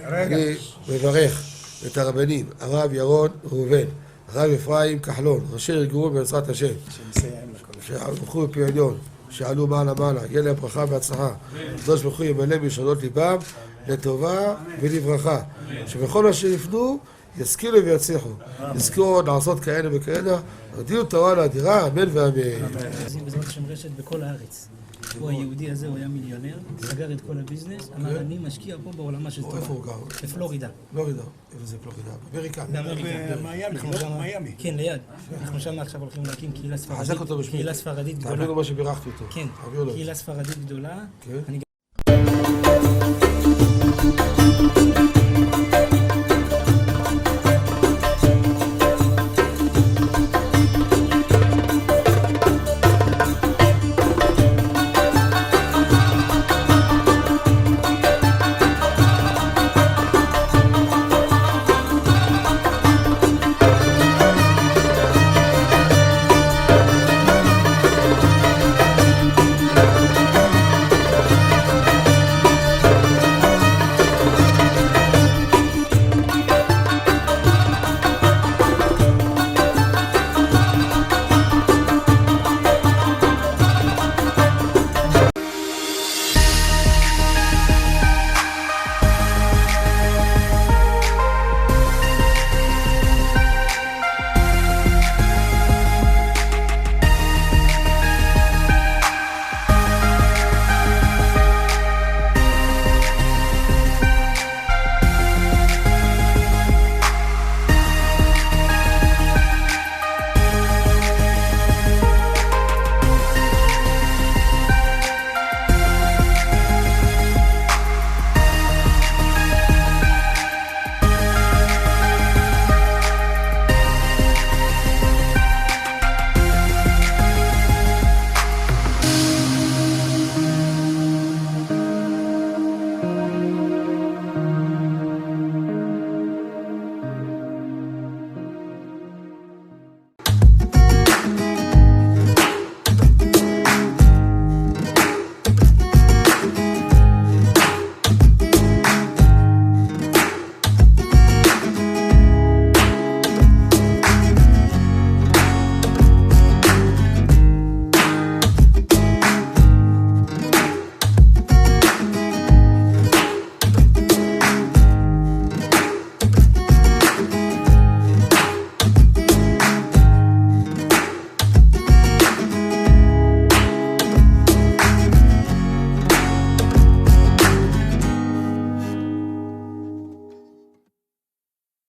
אני מברך את הרבנים, הרב ירון ראובן, הרב אפרים כחלון, ראשי ארגון בעזרת השם, שהלכו בפי עליון, שעלו מעלה, יהיה להם ברכה והצלחה. הקדוש ברוך הוא ימלא בישועות ליבם לטובה ולברכה. שבכל אשר יפנו ישכילו ויצליחו. יזכרו לעשות כאלה וכאלה, הודיעו תורה לאדירה, אמן ואמן. בעזרת השם רשת בכל הארץ. הוא היהודי הזה, הוא היה מיליונר, סגר את כל הביזנס, אמר אני משקיע פה בעולמה של תורה. איפה הוא גר? בפלורידה. פלורידה. איפה זה פלורידה? באמריקה. מיאמי. כן, ליד. אנחנו שם עכשיו הולכים להקים קהילה ספרדית גדולה. תעבירו מה שבירכתי אותו. כן, קהילה ספרדית גדולה. כן.